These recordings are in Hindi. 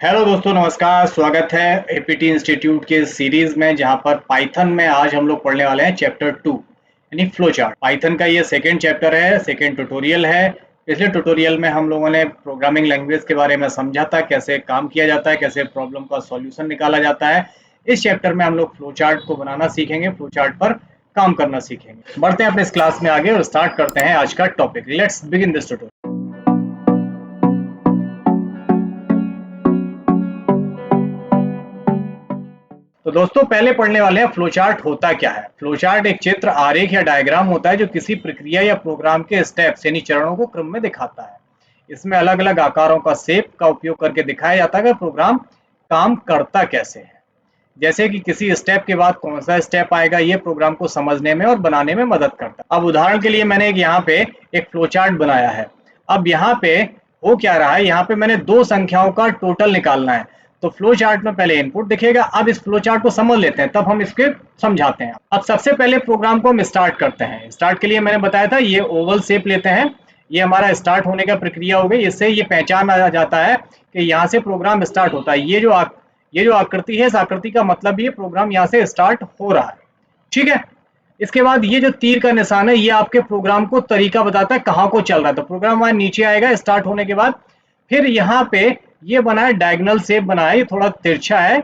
हेलो दोस्तों, नमस्कार। स्वागत है एपीटी इंस्टीट्यूट के सीरीज में, जहां पर पाइथन में आज हम लोग पढ़ने वाले हैं चैप्टर 2 यानी फ्लो चार्ट। पाइथन का ये सेकंड चैप्टर है, सेकंड ट्यूटोरियल है। पिछले ट्यूटोरियल में हम लोगों ने प्रोग्रामिंग लैंग्वेज के बारे में समझा था, कैसे काम किया जाता है, कैसे प्रॉब्लम का सॉल्यूशन निकाला जाता है। इस चैप्टर में हम लोग फ्लो चार्ट को बनाना सीखेंगे, फ्लो चार्ट पर काम करना सीखेंगे। बढ़ते हैं अपने इस क्लास में आगे और स्टार्ट करते हैं आज का topic. Let's begin this tutorial. तो दोस्तों, पहले पढ़ने वाले हैं फ्लो चार्ट होता क्या है। फ्लो चार्ट एक चित्र, आरेख या डायग्राम होता है जो किसी प्रक्रिया या प्रोग्राम के स्टेप्स यानी चरणों को क्रम में दिखाता है। इसमें अलग अलग आकारों का शेप का उपयोग करके दिखाया जाता है कि प्रोग्राम काम करता कैसे है। जैसे कि किसी स्टेप के बाद कौन सा स्टेप आएगा, ये प्रोग्राम को समझने में और बनाने में मदद करता है। अब उदाहरण के लिए मैंने यहाँ पे एक फ्लो चार्ट बनाया है। अब यहाँ पे हो क्या रहा है, यहाँ पे मैंने दो संख्याओं का टोटल निकालना है। तो फ्लो चार्ट में पहले इनपुट दिखेगा। अब इस फ्लो चार्ट को समझ लेते हैं, तब हम इसके समझाते हैं। अब सबसे पहले प्रोग्राम को हम स्टार्ट करते हैं। स्टार्ट के लिए मैंने बताया था, ये ओवल शेप लेते हैं। ये हमारा स्टार्ट होने का प्रक्रिया हो गई। इससे ये पहचान आ जाता है कि यहाँ से प्रोग्राम स्टार्ट होता है। ये जो आकृति है, इस आकृति का मतलब ये प्रोग्राम यहाँ से स्टार्ट हो रहा है। ठीक है। इसके बाद ये जो तीर का निशान है, ये आपके प्रोग्राम को तरीका बताता है कहाँ को चल रहा है। तो प्रोग्राम वहां नीचे आएगा स्टार्ट होने के बाद। फिर यहाँ पे ये बना है डायगोनल शेप बना है, ये थोड़ा तिरछा है,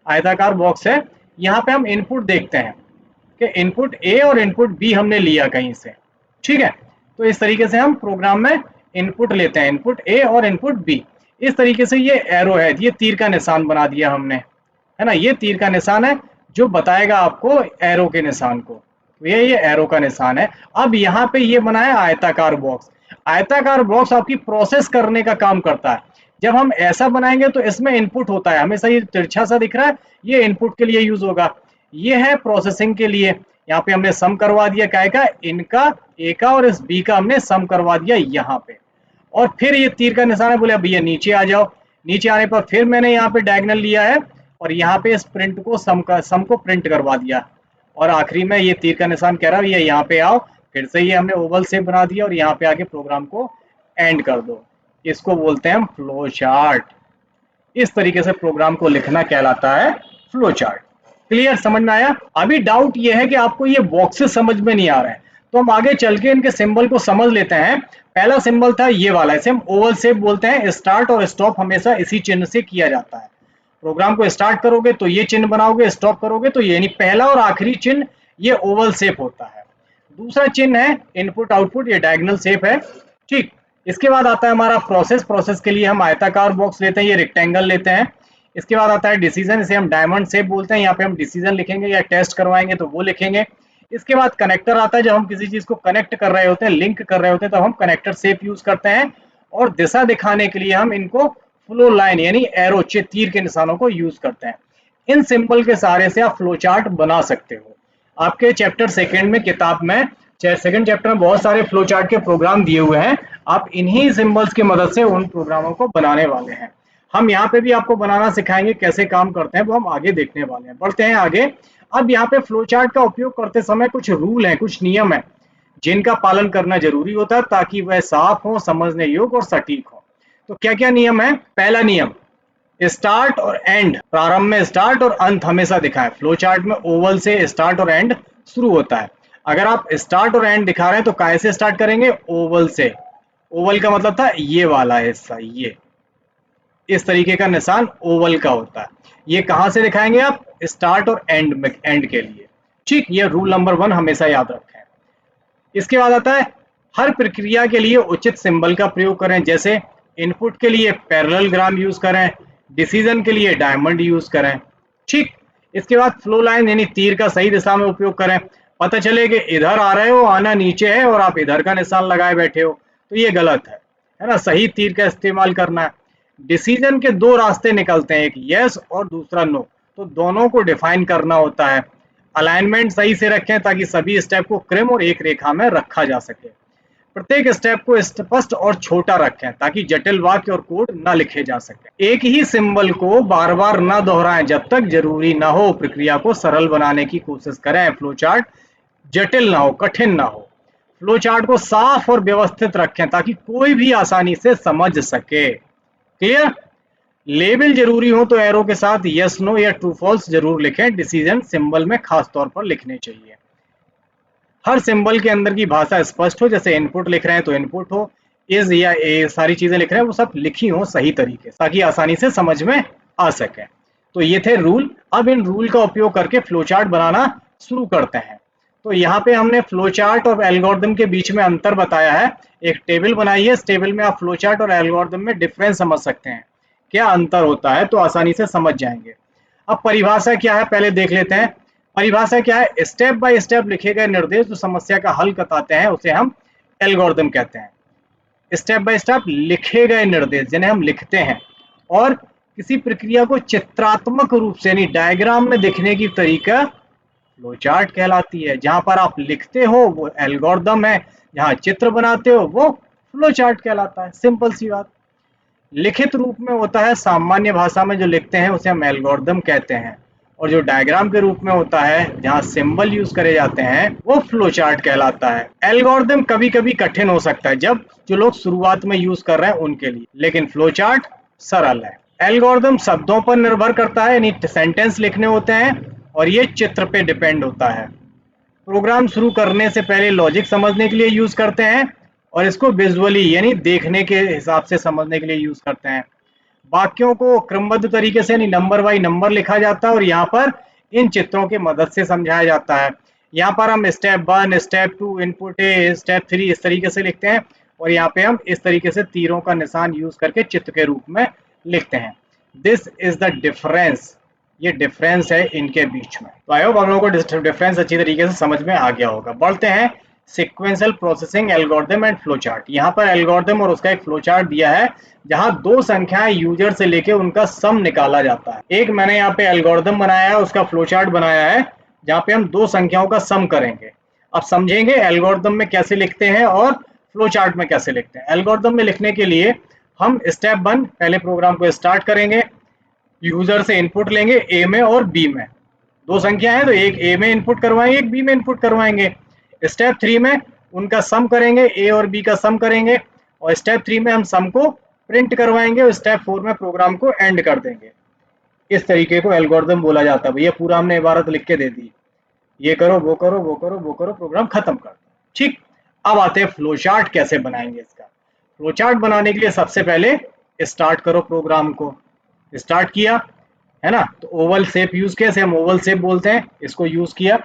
आयताकार बॉक्स है। यहाँ पे हम इनपुट देखते हैं कि इनपुट ए और इनपुट बी हमने लिया कहीं से। ठीक है। तो इस तरीके से हम प्रोग्राम में इनपुट लेते हैं, इनपुट ए और इनपुट बी। इस तरीके से ये एरो है, ये तीर का निशान बना दिया हमने, है ना। ये तीर का निशान है जो बताएगा आपको एरो के निशान को। तो ये एरो का निशान है। अब यहाँ पे ये बना है आयताकार बॉक्स। आयताकार बॉक्स आपकी प्रोसेस करने का काम करता है। जब हम ऐसा बनाएंगे तो इसमें इनपुट होता है, हमेशा ये तिरछा सा दिख रहा है, ये इनपुट के लिए यूज होगा। ये है प्रोसेसिंग के लिए। यहाँ पे हमने सम करवा दिया, क्या का, इनका, ए का और इस बी का हमने सम करवा दिया यहाँ पे। और फिर ये तीर का निशान है, बोले भैया नीचे आ जाओ। नीचे आने पर फिर मैंने यहाँ पे डायगोनल लिया है और यहाँ पे इस प्रिंट को सम को प्रिंट करवा दिया। और आखिरी में ये तीर का निशान कह रहा है, ये यहाँ पे आओ। फिर से ये हमने ओवल शेप बना दिया और यहाँ पे आके प्रोग्राम को एंड कर दो। इसको बोलते हैं हम फ्लो चार्ट। इस तरीके से प्रोग्राम को लिखना कहलाता है फ्लो चार्ट। क्लियर, समझ में आया। अभी डाउट ये है कि आपको ये बॉक्सेस समझ में नहीं आ रहे हैं, तो हम आगे चल के इनके सिंबल को समझ लेते हैं। पहला सिंबल था ये वाला, इसे हम ओवल शेप बोलते हैं। स्टार्ट और स्टॉप हमेशा इसी चिन्ह से किया जाता है। प्रोग्राम को स्टार्ट करोगे तो ये चिन्ह बनाओगे, स्टॉप करोगे तो ये, यानी पहला और आखिरी चिन्ह ये ओवल शेप होता है। दूसरा चिन्ह है इनपुट आउटपुट, ये डायगोनल शेप है। ठीक। इसके बाद आता है हमारा प्रोसेस। प्रोसेस के लिए हम आयताकार बॉक्स लेते हैं, ये रेक्टेंगल लेते हैं। इसके बाद आता है डिसीजन, इसे हम डायमंड शेप बोलते हैं। यहाँ पे हम डिसीजन लिखेंगे या टेस्ट करवाएंगे तो वो लिखेंगे। इसके बाद कनेक्टर आता है, जब हम किसी चीज को कनेक्ट कर रहे होते हैं, लिंक कर रहे होते हैं, तो हम कनेक्टर शेप यूज करते हैं। और दिशा दिखाने के लिए हम इनको फ्लो लाइन यानी एरो, तीर के निशानों को यूज करते हैं। इन सिंबल के सहारे से आप फ्लो चार्ट बना सकते हो। आपके चैप्टर सेकंड में, किताब में सेकंड चैप्टर में बहुत सारे फ्लो चार्ट के प्रोग्राम दिए हुए हैं। आप इन्हीं सिंबल्स की मदद से उन प्रोग्रामों को बनाने वाले हैं। हम यहाँ पे भी आपको बनाना सिखाएंगे, कैसे काम करते हैं वो हम आगे देखने वाले हैं। बढ़ते हैं आगे। अब यहाँ पे फ्लो चार्ट का उपयोग करते समय कुछ रूल हैं, कुछ नियम है जिनका पालन करना जरूरी होता है ताकि वह साफ हो, समझने योग्य और सटीक हो। तो क्या क्या नियम है। पहला नियम, स्टार्ट और एंड, प्रारंभ में स्टार्ट और अंत हमेशा दिखाएं। फ्लो चार्ट में ओवल से स्टार्ट और एंड शुरू होता है। अगर आप स्टार्ट और एंड दिखा रहे हैं तो कैसे स्टार्ट करेंगे, ओवल से। ओवल का मतलब था ये वाला हिस्सा, ये इस तरीके का निशान ओवल का होता है। ये कहां से दिखाएंगे आप, स्टार्ट और एंड में, एंड के लिए। ठीक, ये रूल नंबर 1 हमेशा याद रखें। इसके बाद आता है, हर प्रक्रिया के लिए उचित सिंबल का प्रयोग करें। जैसे इनपुट के लिए पैरेललोग्राम यूज करें, डिसीजन के लिए डायमंड यूज करें। ठीक। इसके बाद फ्लो लाइन यानी तीर का सही दिशा में उपयोग करें। पता चले कि इधर आ रहे हो, आना नीचे है और आप इधर का निशान लगाए बैठे हो, तो ये गलत है ना। सही तीर का इस्तेमाल करना है। डिसीजन के दो रास्ते निकलते हैं, एक यस और दूसरा नो, तो दोनों को डिफाइन करना होता है। अलाइनमेंट सही से रखें ताकि सभी स्टेप को क्रम और एक रेखा में रखा जा सके। प्रत्येक स्टेप को स्पष्ट और छोटा रखें ताकि जटिल वाक्य और कोड न लिखे जा सके। एक ही सिंबल को बार बार न दोहराएं जब तक जरूरी ना हो। प्रक्रिया को सरल बनाने की कोशिश करें। फ्लो चार्ट जटिल ना हो, कठिन ना हो। फ्लो चार्ट को साफ और व्यवस्थित रखें ताकि कोई भी आसानी से समझ सके। क्लियर। लेबल जरूरी हो तो एरो के साथ यस नो या ट्रू फॉल्स जरूर लिखें। डिसीजन सिंबल में खास तौर पर लिखने चाहिए। हर सिंबल के अंदर की भाषा स्पष्ट हो, जैसे इनपुट लिख रहे हैं तो इनपुट हो, इज या ए सारी चीजें लिख रहे हैं वो सब लिखी हो सही तरीके से, ताकि आसानी से समझ में आ सके। तो ये थे रूल। अब इन रूल का उपयोग करके फ्लो चार्ट बनाना शुरू करते हैं। तो यहाँ पे हमने फ्लो चार्ट और एल्गोरिथम के बीच में अंतर बताया है। एक टेबल बनाई है, इस टेबल में आप फ्लो चार्ट और एल्गोरिथम में डिफरेंस समझ सकते हैं, क्या अंतर होता है, तो आसानी से समझ जाएंगे। अब परिभाषा क्या है पहले देख लेते हैं। परिभाषा क्या है? स्टेप बाय स्टेप लिखे गए निर्देश जो समस्या का हल बताते हैं उसे हम एल्गोरिथम कहते हैं। स्टेप बाय स्टेप लिखे गए निर्देश जिन्हें हम लिखते हैं, और किसी प्रक्रिया को चित्रात्मक रूप से यानी डायग्राम में दिखने की तरीका फ्लो चार्ट कहलाती है। जहां पर आप लिखते हो वो एल्गोरिथम है, जहां चित्र बनाते हो वो फ्लो चार्ट कहलाता है। सिंपल सी बात। लिखित रूप में होता है, सामान्य भाषा में जो लिखते हैं उसे हम एल्गोरिथम कहते हैं, और जो डायग्राम के रूप में होता है जहां सिंबल यूज करे जाते हैं वो फ्लो चार्ट कहलाता है। एल्गोरिथम कभी कभी कठिन हो सकता है जब जो लोग शुरुआत में यूज कर रहे हैं उनके लिए, लेकिन फ्लो चार्ट सरल है। एल्गोरिथम शब्दों पर निर्भर करता है, यानी सेंटेंस लिखने होते हैं, और ये चित्र पे डिपेंड होता है। प्रोग्राम शुरू करने से पहले लॉजिक समझने के लिए यूज करते हैं, और इसको विजुअली यानी देखने के हिसाब से समझने के लिए यूज करते हैं। वाक्यों को क्रमबद्ध तरीके से यानी नंबर बाई नंबर लिखा जाता है, और यहाँ पर इन चित्रों की मदद से समझाया जाता है। यहाँ पर हम step 1, step 2, input A, step 3 इस तरीके से लिखते हैं, और यहाँ पे हम इस तरीके से तीरों का निशान यूज करके चित्र के रूप में लिखते हैं। दिस इज द डिफरेंस, ये डिफरेंस है इनके बीच में। तो आई होप हम लोगों को डिफरेंस अच्छी तरीके से समझ में आ गया होगा। बढ़ते हैं sequential processing algorithm and flow chart. यहाँ पर एल्गोरिथम और उसका एक फ्लो चार्ट दिया है, जहां दो संख्याएं यूजर से लेके उनका सम निकाला जाता है। एक मैंने यहाँ पे एल्गोरिथम बनाया है, उसका फ्लो चार्ट बनाया है, जहाँ पे हम दो संख्याओं का सम करेंगे। अब समझेंगे एल्गोरिथम में कैसे लिखते हैं और फ्लो चार्ट में कैसे लिखते हैं। एल्गोरिथम में लिखने के लिए हम स्टेप 1 पहले प्रोग्राम को स्टार्ट करेंगे, यूजर से इनपुट लेंगे ए में और बी में। दो संख्या है तो एक ए में इनपुट करवाएंगे, एक बी में इनपुट करवाएंगे। स्टेप 3 में उनका सम करेंगे, ए और बी का सम करेंगे, और स्टेप 3 में हम सम को प्रिंट करवाएंगे, और स्टेप 4 में प्रोग्राम को एंड कर देंगे। इस तरीके को एल्गोरिथम बोला जाता है। भैया पूरा हमने इबारत लिख के दे दी, ये करो वो करो वो करो वो करो, प्रोग्राम खत्म कर दो। ठीक। अब आते हैं फ्लो चार्ट कैसे बनाएंगे इसका। फ्लो चार्ट बनाने के लिए सबसे पहले स्टार्ट करो प्रोग्राम को। स्टार्ट किया है ना, तो ओवल शेप यूज किया, हम ओवल शेप बोलते हैं, इसको यूज किया।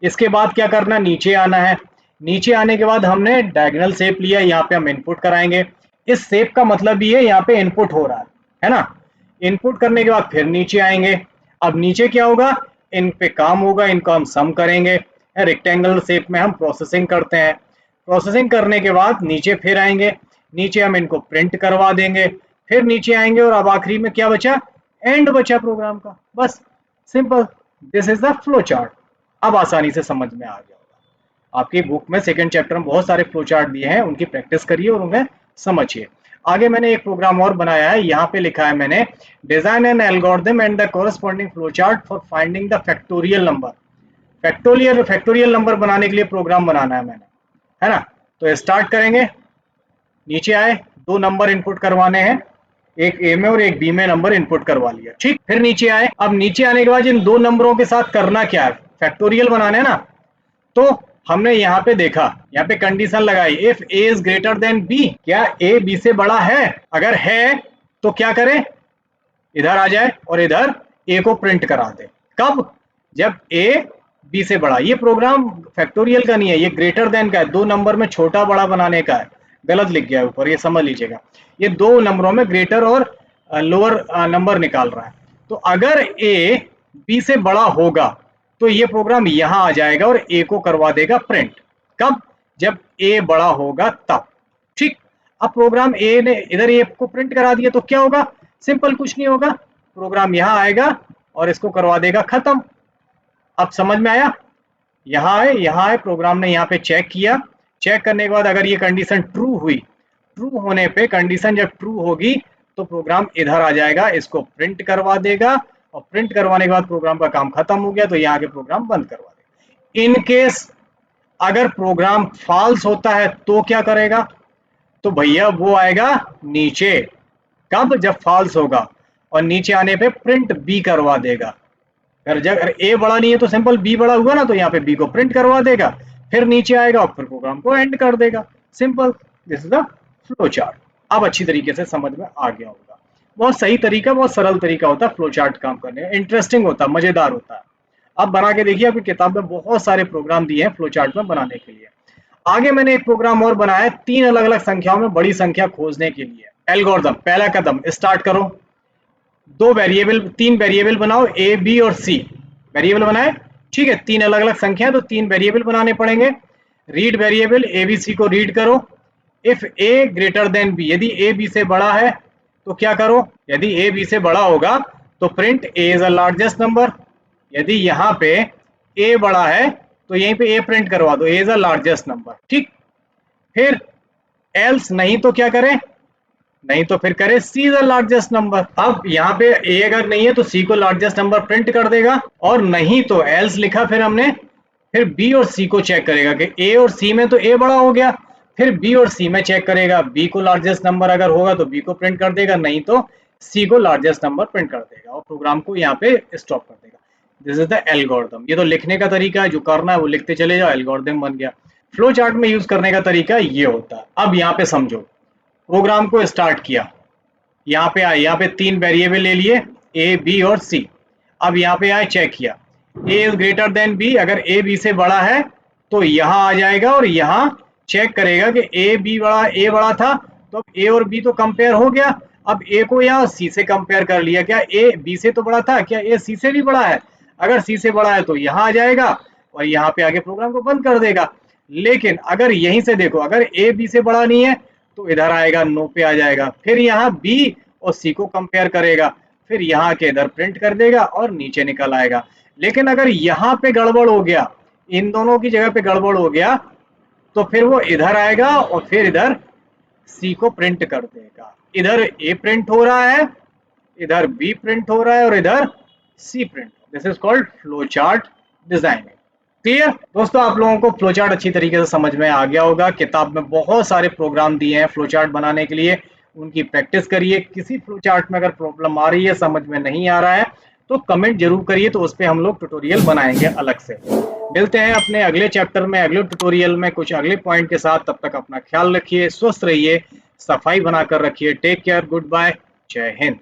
इसके बाद क्या करना, नीचे आना है। नीचे आने के बाद हमने डायगोनल शेप लिया, यहाँ पे हम इनपुट कराएंगे। इस शेप का मतलब ये है यहाँ पे इनपुट हो रहा है ना। इनपुट करने के बाद फिर नीचे आएंगे। अब नीचे क्या होगा, इन पे काम होगा, इनको हम सम करेंगे। रेक्टेंगल शेप में हम प्रोसेसिंग करते हैं। प्रोसेसिंग करने के बाद नीचे फिर आएंगे, नीचे हम इनको प्रिंट करवा देंगे। फिर नीचे आएंगे, और अब आखिरी में क्या बचा, एंड बचा प्रोग्राम का। बस simple, this is the flow chart. अब आसानी से समझ में आ गया होगा। आपकी बुक में सेकंड चैप्टर में बहुत सारे फ्लो चार्ट दिए हैं, उनकी प्रैक्टिस करिए और उन्हें समझिए। आगे मैंने एक प्रोग्राम और बनाया है, यहाँ पे लिखा है मैंने, design an algorithm and the corresponding flow chart for finding the factorial number. Factorial number बनाने के लिए प्रोग्राम बनाना है मैंने, है ना। तो स्टार्ट करेंगे, नीचे आए, दो नंबर इनपुट करवाने हैं, एक ए में और एक बी में नंबर इनपुट करवा लिया। ठीक। फिर नीचे आए। अब नीचे आने के बाद इन दो नंबरों के साथ करना क्या है, फैक्टोरियल बनाने है ना। तो हमने यहाँ पे देखा, यहाँ पे कंडीशन लगाई, if A is greater than B, क्या ए बी से बड़ा है? अगर है तो क्या करें, इधर आ जाए और इधर ए को प्रिंट करा दे। कब? जब ए बी से बड़ा। ये प्रोग्राम फैक्टोरियल का नहीं है, ये ग्रेटर देन का है, दो नंबर में छोटा बड़ा बनाने का है। गलत लिख गया है ऊपर, ये समझ लीजिएगा। ये दो नंबरों में ग्रेटर और लोअर नंबर निकाल रहा है। तो अगर ए बी से बड़ा होगा तो ये प्रोग्राम यहां आ जाएगा और ए को करवा देगा प्रिंट। कब? जब ए बड़ा होगा तब। ठीक। अब प्रोग्राम ए ने इधर ए को प्रिंट करा दिया तो क्या होगा, सिंपल, कुछ नहीं होगा, प्रोग्राम यहां आएगा और इसको करवा देगा खत्म। अब समझ में आया? यहाँ है, प्रोग्राम ने यहाँ पे चेक किया। चेक करने के बाद अगर ये कंडीशन ट्रू हुई, ट्रू होने पे, कंडीशन जब ट्रू होगी तो प्रोग्राम इधर आ जाएगा, इसको प्रिंट करवा देगा, और प्रिंट करवाने के बाद प्रोग्राम का काम खत्म हो गया, तो यहाँ के प्रोग्राम बंद करवा देगा। इन केस अगर प्रोग्राम फॉल्स होता है तो क्या करेगा, तो भैया वो आएगा नीचे। कब? जब फॉल्स होगा। और नीचे आने पे प्रिंट बी करवा देगा। अगर ए बड़ा नहीं है तो सिंपल बी बड़ा हुआ ना, तो यहाँ पे बी को प्रिंट करवा देगा, फिर नीचे आएगा और फिर प्रोग्राम को एंड कर देगा। Simple, this is the flow chart. अब अच्छी तरीके से समझ में आ गया होगा। बहुत सही तरीका, बहुत सरल तरीका होता है फ्लो चार्ट काम करने का, इंटरेस्टिंग होता है, मजेदार होता है। अब बना के देखिए, आपकी किताब में बहुत सारे प्रोग्राम दिए हैं फ्लो चार्ट में बनाने के लिए। आगे मैंने एक प्रोग्राम और बनाया है 3 अलग अलग संख्याओं में बड़ी संख्या खोजने के लिए। एल्गोरिथम, पहला कदम, स्टार्ट करो। 3 वेरिएबल बनाओ, ए बी और सी वेरिएबल बनाए। ठीक है, 3 अलग अलग संख्या है तो 3 वेरिएबल बनाने पड़ेंगे। Read variable A B C को रीड करो। If A greater than B, यदि ए बी से बड़ा है तो क्या करो, यदि ए बी से बड़ा होगा तो print A is a largest number. यदि यहाँ पे ए बड़ा है तो यहीं पे ए प्रिंट करवा दो, ए इज अ लार्जेस्ट नंबर। ठीक, फिर एल्स नहीं तो क्या करें, नहीं तो फिर करे सी इज द लार्जेस्ट नंबर। अब यहाँ पे ए अगर नहीं है तो सी को लार्जेस्ट नंबर प्रिंट कर देगा, और नहीं तो एल्स लिखा फिर हमने, फिर बी और सी को चेक करेगा कि ए और सी में तो ए बड़ा हो गया, फिर बी और सी में चेक करेगा, बी को लार्जेस्ट नंबर अगर होगा तो बी को प्रिंट कर देगा, नहीं तो सी को लार्जेस्ट नंबर प्रिंट कर देगा, और प्रोग्राम को यहाँ पे स्टॉप कर देगा। This is the algorithm. ये तो लिखने का तरीका है, जो करना है वो लिखते चले जाओ, एल्गोरिथम बन गया। फ्लो चार्ट में यूज करने का तरीका ये होता है। अब यहाँ पे समझो, प्रोग्राम को स्टार्ट किया, यहाँ पे आए, यहाँ पे 3 वेरिएबल ले लिए, ए बी और सी। अब यहाँ पे आए, चेक किया, ए इज ग्रेटर देन बी, अगर ए बी से बड़ा है तो यहाँ आ जाएगा और यहाँ चेक करेगा कि ए बड़ा था, तो ए और बी तो कंपेयर हो गया। अब ए को यहाँ सी से कंपेयर कर लिया, क्या ए बी से तो बड़ा था, क्या ए सी से भी बड़ा है, अगर सी से बड़ा है तो यहाँ आ जाएगा और यहाँ पे आगे प्रोग्राम को बंद कर देगा। लेकिन अगर यहीं से देखो, अगर ए बी से बड़ा नहीं है तो इधर आएगा, नो पे आ जाएगा, फिर यहाँ बी और सी को कंपेयर करेगा, फिर यहाँ के इधर प्रिंट कर देगा और नीचे निकल आएगा। लेकिन अगर यहाँ पे गड़बड़ हो गया, इन दोनों की जगह पे गड़बड़ हो गया, तो फिर वो इधर आएगा और फिर इधर सी को प्रिंट कर देगा। इधर ए प्रिंट हो रहा है, इधर बी प्रिंट हो रहा है और इधर see print. This is called flow chart designing. Clear दोस्तों, आप लोगों को फ्लो चार्ट अच्छी तरीके से समझ में आ गया होगा। किताब में बहुत सारे प्रोग्राम दिए हैं फ्लो चार्ट बनाने के लिए, उनकी प्रैक्टिस करिए। किसी फ्लो चार्ट में अगर प्रॉब्लम आ रही है, समझ में नहीं आ रहा है, तो कमेंट जरूर करिए, तो उस पर हम लोग ट्यूटोरियल बनाएंगे अलग से। मिलते हैं अपने अगले चैप्टर में, अगले ट्यूटोरियल में कुछ अगले पॉइंट के साथ। तब तक अपना ख्याल रखिए, स्वस्थ रहिए, सफाई बनाकर रखिए। टेक केयर, गुड बाय, जय हिंद।